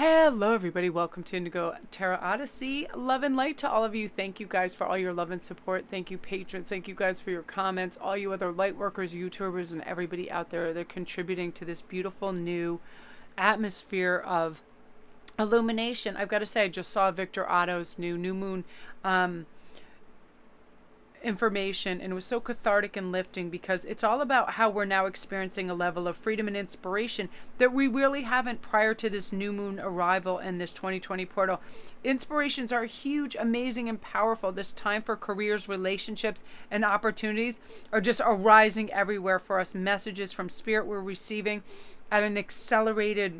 Hello everybody, welcome to Indigo Tarot Odyssey. Love and light to all of you. Thank you guys for all your love and support. Thank you patrons. Thank you guys for your comments. All you other light workers, YouTubers, and everybody out there. They're contributing to this beautiful new atmosphere of illumination. I've got to say, I just saw Victor Otto's new moon information, and it was so cathartic and lifting because it's all about how we're now experiencing a level of freedom and inspiration that we really haven't prior to this new moon arrival and this 2020 portal. Inspirations are huge, amazing, and powerful. This time for careers, relationships, and opportunities are just arising everywhere for us. Messages from spirit we're receiving at an accelerated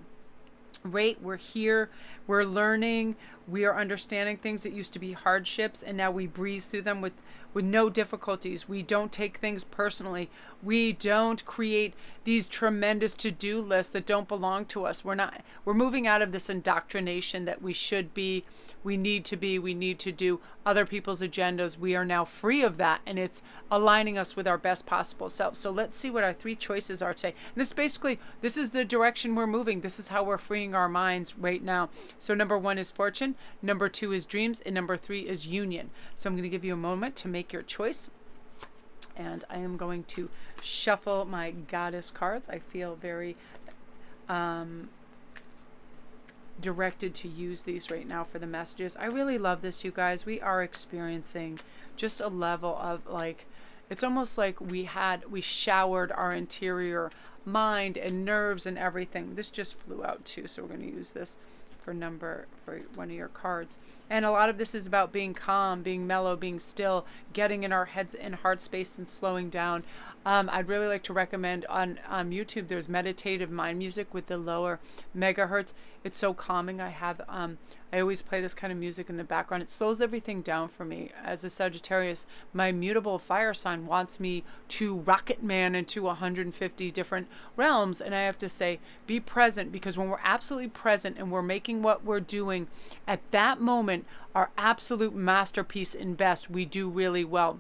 rate. We're here, we're learning, we are understanding things that used to be hardships, and now we breeze through them with no difficulties. We don't take things personally. We don't create these tremendous to-do lists that don't belong to us. We're moving out of this indoctrination that we should be, we need to do other people's agendas. We are now free of that, and it's aligning us with our best possible self. So let's see what our three choices are today. And this is the direction we're moving. This is how we're freeing our minds right now. So number 1 is fortune, number 2 is dreams, and number 3 is union. So I'm going to give you a moment to make your choice. And I am going to shuffle my goddess cards. I feel very directed to use these right now for the messages. I really love this, you guys. We are experiencing just a level of it's almost like we showered our interior mind and nerves and everything. This just flew out too, so we're going to use this for one of your cards. And a lot of this is about being calm, being mellow, being still, getting in our heads and heart space and slowing down. I'd really like to recommend on YouTube, there's meditative mind music with the lower megahertz. It's so calming. I always play this kind of music in the background. It slows everything down for me. As a Sagittarius, my mutable fire sign wants me to rocket man into 150 different realms. And I have to say, be present, because when we're absolutely present and we're making what we're doing at that moment our absolute masterpiece and best, we do really well.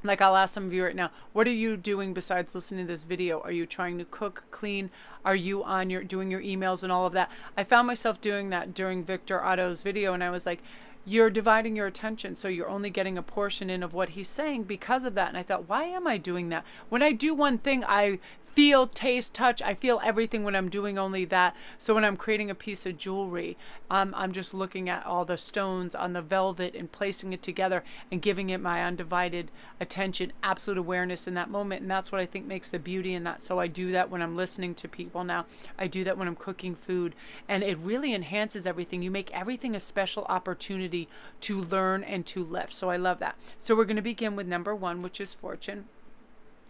Like, I'll ask some of you right now, what are you doing besides listening to this video? Are you trying to cook, clean? Are you doing your emails and all of that? I found myself doing that during Victor Otto's video, and I was like, you're dividing your attention, so you're only getting a portion in of what he's saying because of that. And I thought, why am I doing that? When I do one thing, I feel, taste, touch. I feel everything when I'm doing only that. So when I'm creating a piece of jewelry, I'm just looking at all the stones on the velvet and placing it together and giving it my undivided attention, absolute awareness in that moment. And that's what I think makes the beauty in that. So I do that when I'm listening to people now. I do that when I'm cooking food. And it really enhances everything. You make everything a special opportunity to learn and to lift. So I love that. So we're going to begin with number 1, which is fortune.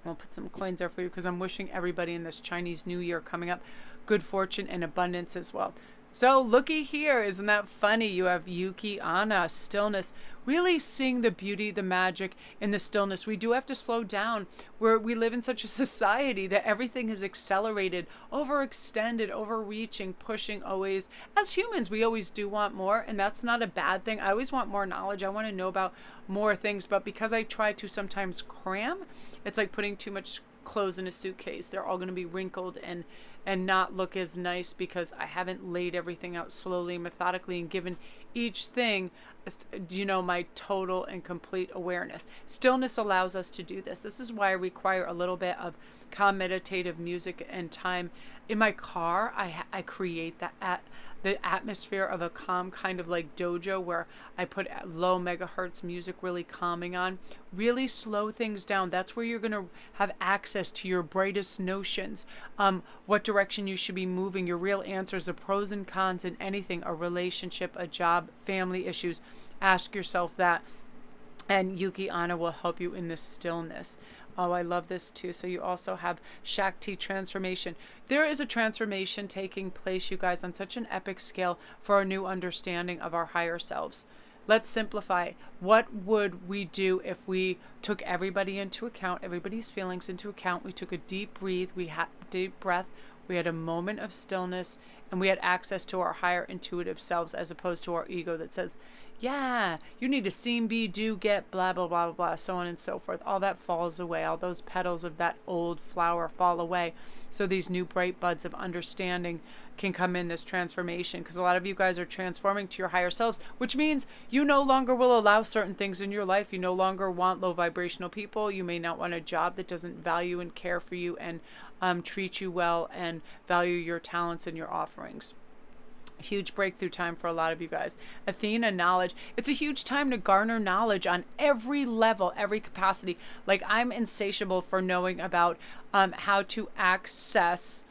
I'll put some coins there for you because I'm wishing everybody in this Chinese New Year coming up good fortune and abundance as well. So looky here, isn't that funny? You have Yuki Anna, stillness, really seeing the beauty, the magic in the stillness. We do have to slow down, where we live in such a society that everything is accelerated, overextended, overreaching, pushing always. As humans, we always do want more, and that's not a bad thing. I always want more knowledge. I want to know about more things, but because I try to sometimes cram, it's like putting too much clothes in a suitcase. They're all going to be wrinkled and not look as nice because I haven't laid everything out slowly and methodically and given each thing, my total and complete awareness. Stillness allows us to do this. This is why I require a little bit of calm meditative music and time. In my car, I create the atmosphere of a calm kind of like dojo where I put low megahertz music really calming on. Really slow things down. That's where you're going to have access to your brightest notions. What direction you should be moving, your real answers, the pros and cons in anything, a relationship, a job, family issues. Ask yourself that. And Yuki Anna will help you in this stillness. Oh, I love this too. So you also have Shakti transformation. There is a transformation taking place, you guys, on such an epic scale for our new understanding of our higher selves. Let's simplify. What would we do if we took everybody into account, everybody's feelings into account? We took a deep breath. We had a moment of stillness, and we had access to our higher intuitive selves as opposed to our ego that says, yeah, you need to seem, be, do, get, blah, blah, blah, blah, blah, so on and so forth. All that falls away. All those petals of that old flower fall away. So these new bright buds of understanding can come in, this transformation, because a lot of you guys are transforming to your higher selves, which means you no longer will allow certain things in your life. You no longer want low vibrational people. You may not want a job that doesn't value and care for you and treat you well and value your talents and your offerings. Huge breakthrough time for a lot of you guys. Athena, knowledge. It's a huge time to garner knowledge on every level, every capacity. Like, I'm insatiable for knowing about how to access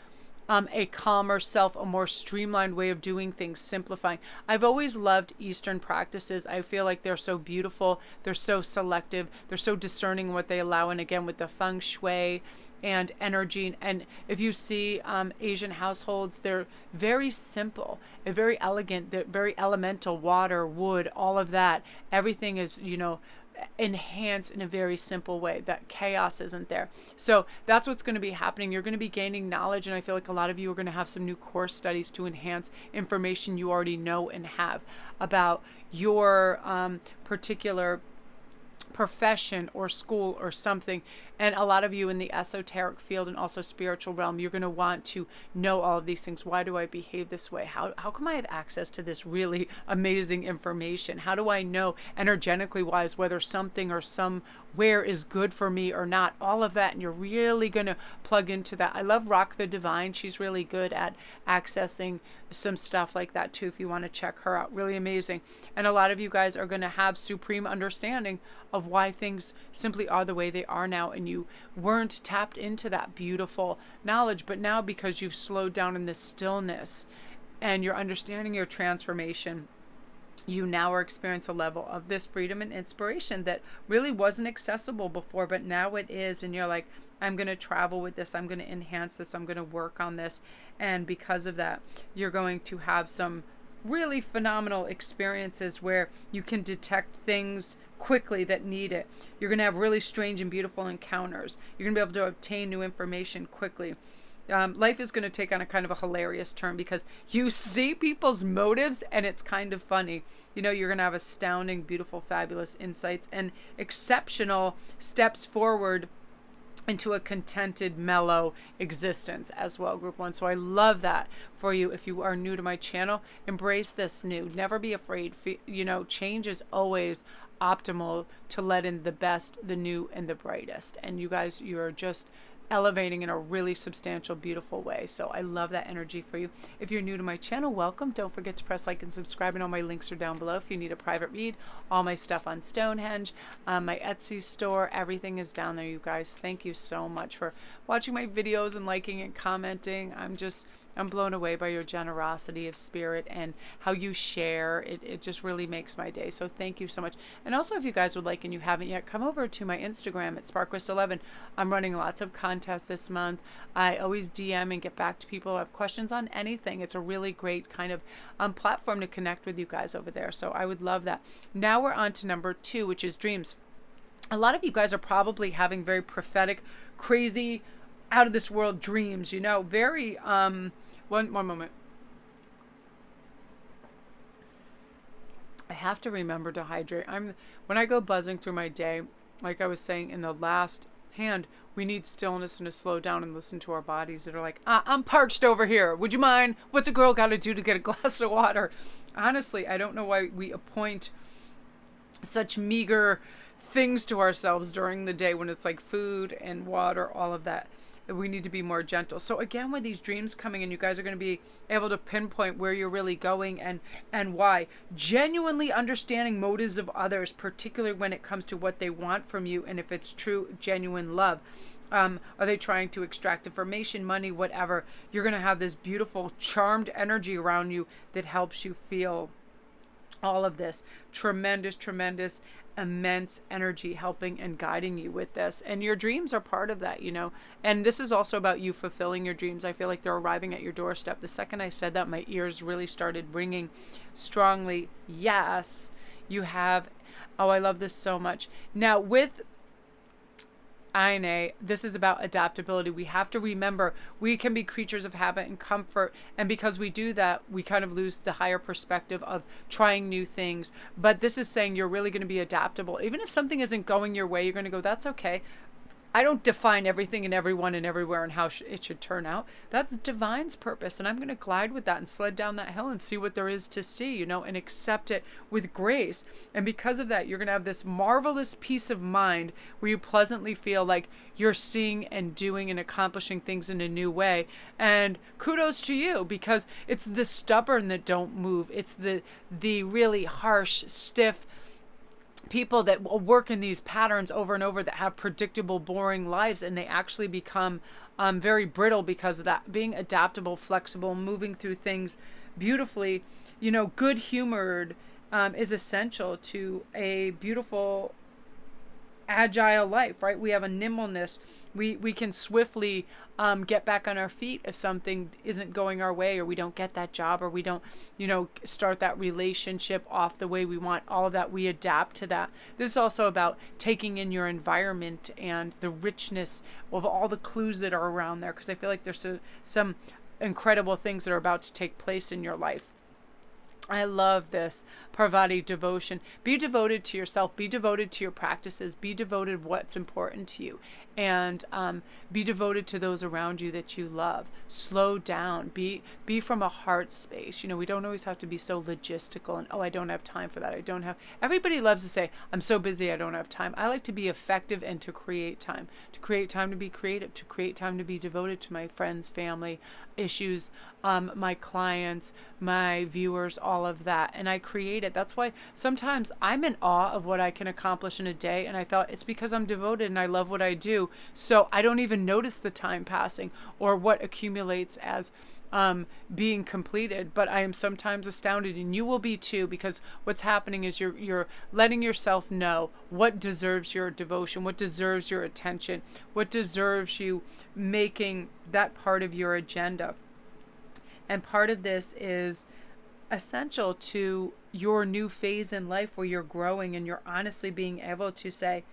a calmer self, a more streamlined way of doing things, simplifying. I've always loved Eastern practices. I feel like they're so beautiful. They're so selective. They're so discerning what they allow. And again, with the feng shui and energy. And if you see Asian households, they're very simple, very elegant, they're very elemental, water, wood, all of that. Everything is, enhanced in a very simple way. That chaos isn't there. So that's what's going to be happening. You're going to be gaining knowledge, and I feel like a lot of you are going to have some new course studies to enhance information you already know and have about your particular profession or school or something. And a lot of you in the esoteric field and also spiritual realm, you're going to want to know all of these things. Why do I behave this way? How come I have access to this really amazing information? How do I know energetically wise whether something or somewhere is good for me or not? All of that, and you're really going to plug into that. I love Rock the Divine. She's really good at accessing some stuff like that too, if you want to check her out. Really amazing. And a lot of you guys are going to have supreme understanding of why things simply are the way they are now, and you weren't tapped into that beautiful knowledge. But now, because you've slowed down in the stillness and you're understanding your transformation, you now are experiencing a level of this freedom and inspiration that really wasn't accessible before, but now it is. And you're like, I'm going to travel with this. I'm going to enhance this. I'm going to work on this. And because of that, you're going to have some really phenomenal experiences where you can detect things quickly that need it. You're going to have really strange and beautiful encounters. You're going to be able to obtain new information quickly. Life is going to take on a kind of a hilarious turn because you see people's motives and it's kind of funny. You're going to have astounding, beautiful, fabulous insights and exceptional steps forward into a contented, mellow existence as well, Group 1. So I love that for you. If you are new to my channel, embrace this new. Never be afraid. Change is always optimal to let in the best, the new, and the brightest. And you guys, you're just elevating in a really substantial, beautiful way. So I love that energy for you. If you're new to my channel, welcome. Don't forget to press like and subscribe, and all my links are down below. If you need a private read, all my stuff on Stonehenge, my Etsy store, everything is down there, you guys. Thank you so much for watching my videos and liking and commenting. I'm blown away by your generosity of spirit and how you share. It just really makes my day. So thank you so much. And also, if you guys would like and you haven't yet, come over to my Instagram at SparkWest11. I'm running lots of contests this month. I always DM and get back to people who have questions on anything. It's a really great kind of platform to connect with you guys over there. So I would love that. Now we're on to number 2, which is dreams. A lot of you guys are probably having very prophetic, crazy, out of this world dreams, very one moment. I have to remember to hydrate. When I go buzzing through my day, like I was saying in the last hand, we need stillness and to slow down and listen to our bodies that are like, I'm parched over here. Would you mind? What's a girl got to do to get a glass of water? Honestly, I don't know why we appoint such meager things to ourselves during the day when it's like food and water, all of that. We need to be more gentle. So again, with these dreams coming in, you guys are going to be able to pinpoint where you're really going and why. Genuinely understanding motives of others, particularly when it comes to what they want from you and if it's true, genuine love. Are they trying to extract information, money, whatever? You're going to have this beautiful, charmed energy around you that helps you feel all of this tremendous, immense energy helping and guiding you with this. And your dreams are part of that, and this is also about you fulfilling your dreams. I feel like they're arriving at your doorstep. The second I said that, my ears really started ringing strongly. Yes, you have. Oh, I love this so much. Now with Ine, this is about adaptability. We have to remember we can be creatures of habit and comfort. And because we do that, we kind of lose the higher perspective of trying new things. But this is saying you're really going to be adaptable. Even if something isn't going your way, you're going to go, that's okay. I don't define everything and everyone and everywhere and how it should turn out. That's divine's purpose. And I'm going to glide with that and sled down that hill and see what there is to see, you know, and accept it with grace. And because of that, you're going to have this marvelous peace of mind where you pleasantly feel like you're seeing and doing and accomplishing things in a new way. And kudos to you, because it's the stubborn that don't move. It's the really harsh, stiff people that will work in these patterns over and over, that have predictable, boring lives, and they actually become very brittle because of that. Being adaptable, flexible, moving through things beautifully, you know, good humored is essential to a beautiful, agile life, right? We have a nimbleness. We can swiftly get back on our feet if something isn't going our way, or we don't get that job, or we don't, you know, start that relationship off the way we want. All of that, we adapt to that. This is also about taking in your environment and the richness of all the clues that are around there, because I feel like there's some incredible things that are about to take place in your life. I love this Parvati devotion. Be devoted to yourself. Be devoted to your practices. Be devoted to what's important to you. And be devoted to those around you that you love. Slow down. Be from a heart space. You know, we don't always have to be so logistical and, oh, I don't have time for that. Everybody loves to say, I'm so busy, I don't have time. I like to be effective and to create time. To create time to be creative. To create time to be devoted to my friends, family, issues, my clients, my viewers, all of that. And I create it. That's why sometimes I'm in awe of what I can accomplish in a day. And I thought it's because I'm devoted and I love what I do. So I don't even notice the time passing or what accumulates as being completed. But I am sometimes astounded, and you will be too, because what's happening is you're letting yourself know what deserves your devotion, what deserves your attention, what deserves you making that part of your agenda. And part of this is essential to your new phase in life where you're growing and you're honestly being able to say,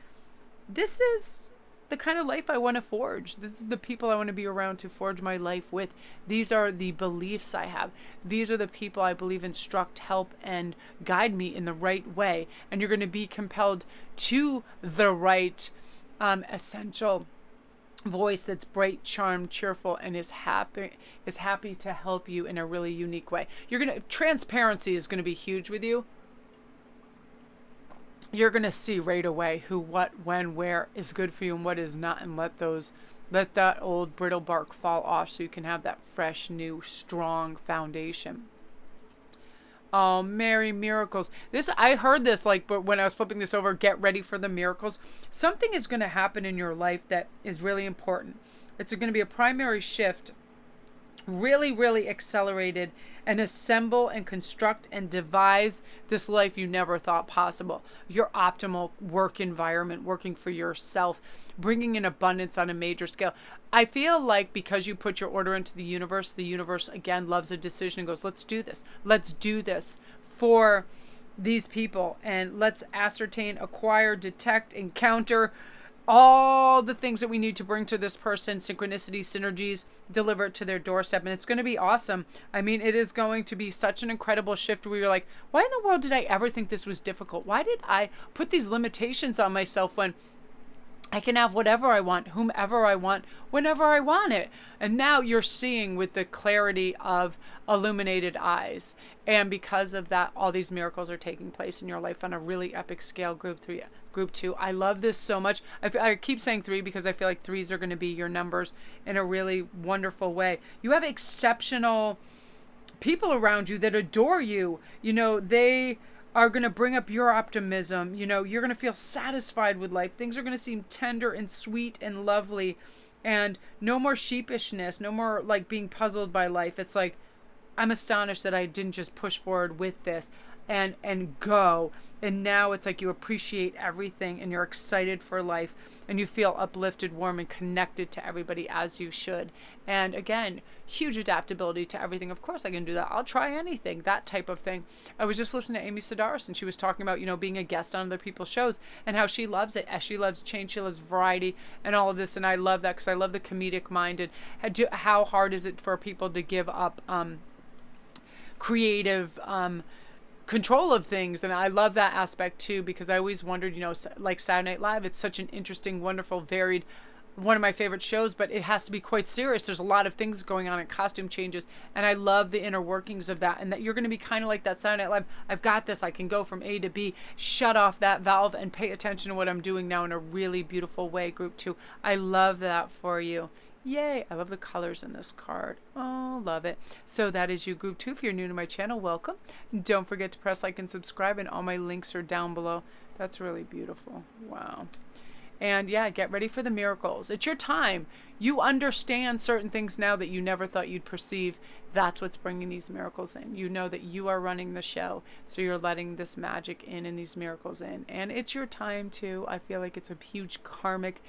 this is the kind of life I want to forge. This is the people I want to be around to forge my life with. These are the beliefs I have. These are the people I believe instruct, help, and guide me in the right way. And you're going to be compelled to the right essential voice that's bright, charmed, cheerful, and is happy to help you in a really unique way. Transparency is going to be huge with you. You're going to see right away who, what, when, where is good for you and what is not, and let that old brittle bark fall off so you can have that fresh, new, strong foundation. Oh, Mary, miracles. I heard this but when I was flipping this over, get ready for the miracles. Something is going to happen in your life that is really important. It's going to be a primary shift, really, really accelerated, and assemble and construct and devise this life you never thought possible. Your optimal work environment, working for yourself, bringing in abundance on a major scale. I feel like because you put your order into the universe again loves a decision and goes, let's do this. Let's do this for these people, and let's ascertain, acquire, detect, encounter all the things that we need to bring to this person, synchronicity, synergies, deliver it to their doorstep. And it's going to be awesome. I mean, it is going to be such an incredible shift where you're like, why in the world did I ever think this was difficult? Why did I put these limitations on myself when I can have whatever I want, whomever I want, whenever I want it? And now you're seeing with the clarity of illuminated eyes. And because of that, all these miracles are taking place in your life on a really epic scale. Group 2. I love this so much. I keep saying 3 because I feel like 3s are going to be your numbers in a really wonderful way. You have exceptional people around you that adore you. You know, they are going to bring up your optimism. You know, you're going to feel satisfied with life. Things are going to seem tender and sweet and lovely, and no more sheepishness, no more being puzzled by life. It's like, I'm astonished that I didn't just push forward with this. and go. And now it's like you appreciate everything and you're excited for life and you feel uplifted, warm, and connected to everybody as you should. And again, huge adaptability to everything. Of course I can do that. I'll try anything, that type of thing. I was just listening to Amy Sedaris and she was talking about, being a guest on other people's shows and how she loves it, as she loves change, she loves variety and all of this. And I love that because I love the comedic mind and how hard is it for people to give up creative control of things. And I love that aspect too, because I always wondered, like Saturday Night Live, it's such an interesting, wonderful, varied, one of my favorite shows, but it has to be quite serious. There's a lot of things going on and costume changes, and I love the inner workings of that, and that you're going to be kind of like that Saturday Night Live. I've got this. I can go from A to B, shut off that valve and pay attention to what I'm doing now in a really beautiful way. Group 2. I love that for you. Yay. I love the colors in this card. Oh, love it. So that is you, Group 2. If you're new to my channel, welcome. Don't forget to press like and subscribe, and all my links are down below. That's really beautiful. Wow. And yeah, get ready for the miracles. It's your time. You understand certain things now that you never thought you'd perceive. That's what's bringing these miracles in. You know that you are running the show. So you're letting this magic in and these miracles in. And it's your time too. I feel like it's a huge karmic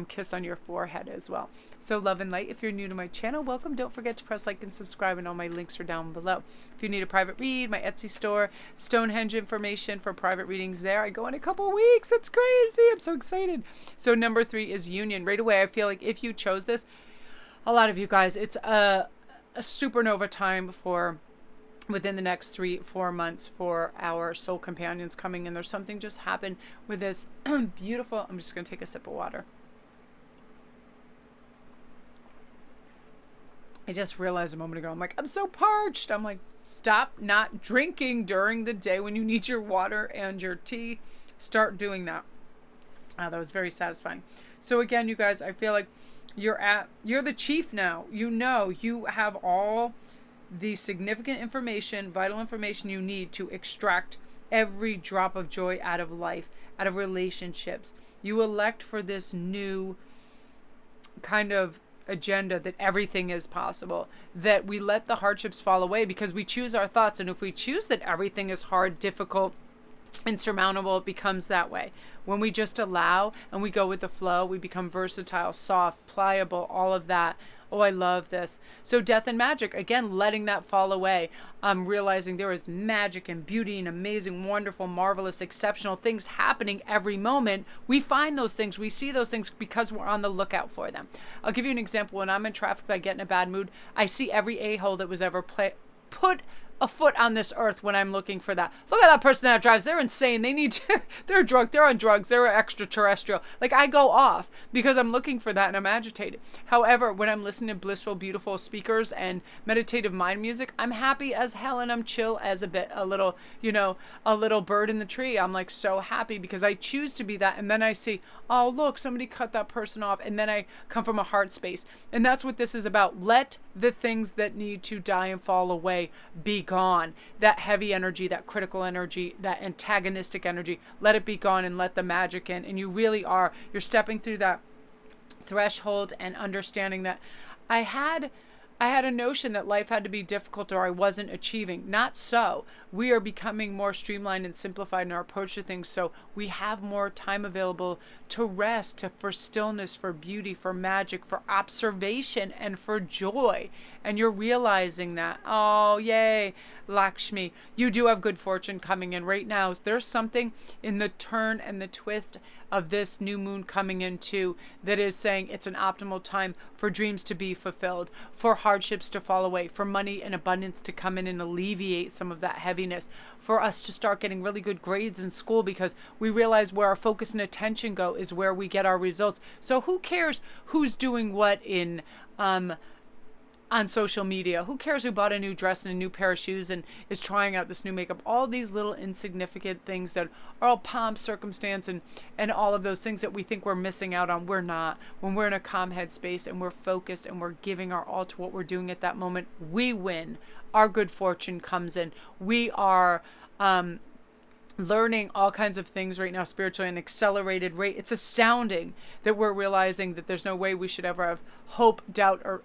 kiss on your forehead as well. So love and light. If you're new to my channel, welcome. Don't forget to press like and subscribe, and all my links are down below. If you need a private read, my Etsy store, Stonehenge information for private readings there. I go in a couple weeks. It's crazy. I'm so excited. So number 3 is union. Right away, I feel like if you chose this, a lot of you guys, it's a supernova time for within the next 3-4 months for our soul companions coming in. There's something just happened with this beautiful, I'm just going to take a sip of water. I just realized a moment ago, I'm like, I'm so parched. I'm like, stop not drinking during the day when you need your water and your tea. Start doing that. That was very satisfying. So again, you guys, I feel like you're the chief now. You have all the significant information, vital information you need to extract every drop of joy out of life, out of relationships. You elect for this new kind of agenda that everything is possible, that we let the hardships fall away because we choose our thoughts. And if we choose that everything is hard, difficult, insurmountable, it becomes that way. When we just allow and we go with the flow, we become versatile, soft, pliable, all of that. Oh, I love this. So death and magic, again, letting that fall away. Realizing there is magic and beauty and amazing, wonderful, marvelous, exceptional things happening every moment. We find those things. We see those things because we're on the lookout for them. I'll give you an example. When I'm in traffic, I get in a bad mood. I see every a-hole that was ever put a foot on this earth when I'm looking for that. Look at that person that drives. They're insane. They need to, they're drunk. They're on drugs. They're extraterrestrial. Like, I go off because I'm looking for that and I'm agitated. However, when I'm listening to blissful, beautiful speakers and meditative mind music, I'm happy as hell and I'm chill as a little bird in the tree. I'm like so happy because I choose to be that. And then I see, oh, look, somebody cut that person off. And then I come from a heart space. And that's what this is about. Let the things that need to die and fall away be gone. That heavy energy, that critical energy, that antagonistic energy, let it be gone and let the magic in. And you really are, you're stepping through that threshold and understanding that I had a notion that life had to be difficult or I wasn't achieving. Not so. We are becoming more streamlined and simplified in our approach to things, so we have more time available to rest, for stillness, for beauty, for magic, for observation, and for joy. And you're realizing that. Oh, yay, Lakshmi. You do have good fortune coming in right now. There's something in the turn and the twist of this new moon coming in too that is saying it's an optimal time for dreams to be fulfilled, for hardships to fall away, for money and abundance to come in and alleviate some of that heaviness, for us to start getting really good grades in school because we realize where our focus and attention go is where we get our results. So who cares who's doing what on social media? Who cares who bought a new dress and a new pair of shoes and is trying out this new makeup? All these little insignificant things that are all pomp, circumstance, and all of those things that we think we're missing out on. We're not. When we're in a calm head space and we're focused and we're giving our all to what we're doing at that moment, we win. Our good fortune comes in. We are learning all kinds of things right now spiritually at an accelerated rate. It's astounding that we're realizing that there's no way we should ever have hope, doubt, or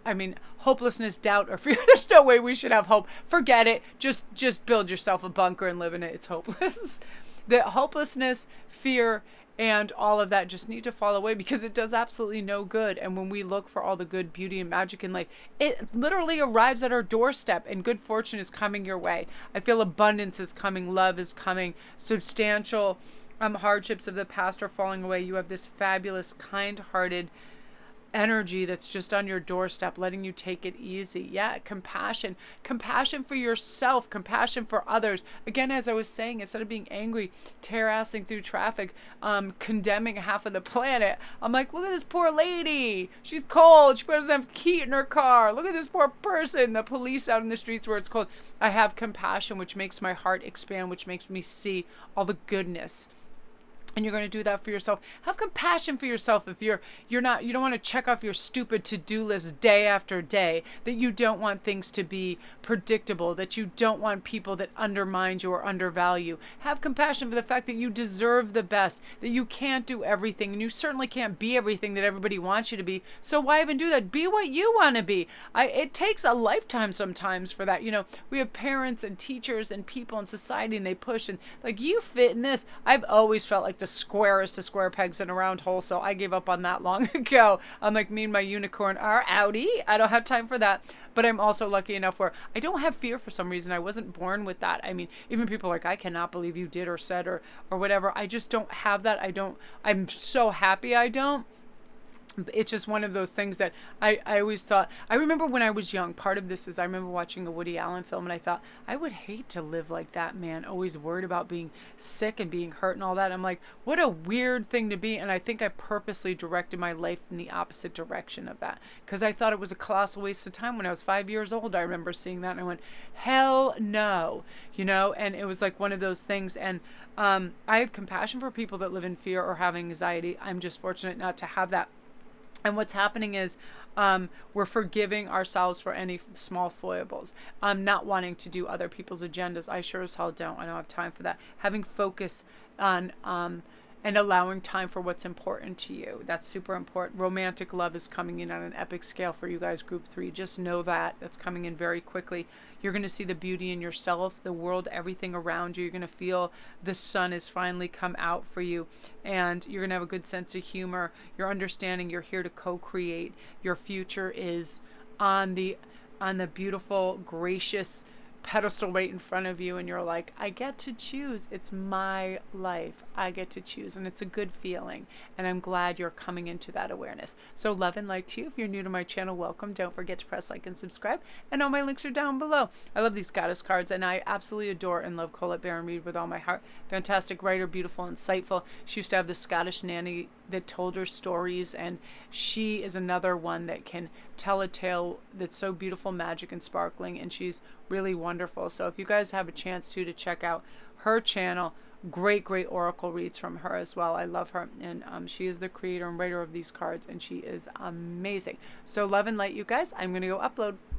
hopelessness, doubt, or fear. There's no way we should have hope. Forget it. Just build yourself a bunker and live in it. It's hopeless. The hopelessness, fear, and all of that just need to fall away, because it does absolutely no good. And when we look for all the good, beauty, and magic in life, it literally arrives at our doorstep, and good fortune is coming your way. I feel abundance is coming, love is coming, substantial hardships of the past are falling away. You have this fabulous, kind-hearted energy that's just on your doorstep, letting you take it easy. Yeah, compassion for yourself, compassion for others. Again, as I was saying, instead of being angry, tear-assing through traffic, condemning half of the planet, I'm like, look at this poor lady, she's cold, she doesn't have heat in her car, look at this poor person, the police out in the streets where it's cold. I have compassion, which makes my heart expand, which makes me see all the goodness. And you're going to do that for yourself. Have compassion for yourself. If you don't want to check off your stupid to-do list day after day, that you don't want things to be predictable, that you don't want people that undermine you or undervalue. Have compassion for the fact that you deserve the best, that you can't do everything, and you certainly can't be everything that everybody wants you to be. So why even do that? Be what you want to be. It takes a lifetime sometimes for that. We have parents and teachers and people in society, and they push, and like, you fit in this. I've always felt like the squarest of square pegs in a round hole, so I gave up on that long ago. I'm like, me and my unicorn are outie. I don't have time for that. But I'm also lucky enough where I don't have fear for some reason. I wasn't born with that. I mean, even people are like, I cannot believe you did or said or whatever. I just don't have that. I'm so happy I don't. It's just one of those things that I always thought. I remember when I was young, part of this is I remember watching a Woody Allen film, and I thought, I would hate to live like that man, always worried about being sick and being hurt and all that. I'm like, what a weird thing to be. And I think I purposely directed my life in the opposite direction of that, because I thought it was a colossal waste of time. When I was 5 years old, I remember seeing that, and I went, hell no, and it was like one of those things. And I have compassion for people that live in fear or have anxiety. I'm just fortunate not to have that. And what's happening is we're forgiving ourselves for any small foibles. Not wanting to do other people's agendas. I sure as hell don't. I don't have time for that. Having focus on and allowing time for what's important to you. That's super important. Romantic love is coming in on an epic scale for you guys, group 3. Just know that. That's coming in very quickly. You're going to see the beauty in yourself, the world, everything around you. You're going to feel the sun has finally come out for you, and you're going to have a good sense of humor. You're understanding you're here to co-create. Your future is on the beautiful, gracious pedestal right in front of you, and you're like, I get to choose. It's my life. I get to choose, and it's a good feeling, and I'm glad you're coming into that awareness. So love and light to you. If you're new to my channel, welcome. Don't forget to press like and subscribe, and all my links are down below. I love these goddess cards, and I absolutely adore and love Colette Baron Reid with all my heart. Fantastic writer, beautiful, insightful. She used to have the Scottish nanny that told her stories, and she is another one that can tell a tale that's so beautiful, magic, and sparkling, and she's really wonderful. So if you guys have a chance to check out her channel, great oracle reads from her as well. I love her, and she is the creator and writer of these cards, and she is amazing. So love and light, you guys. I'm gonna go upload.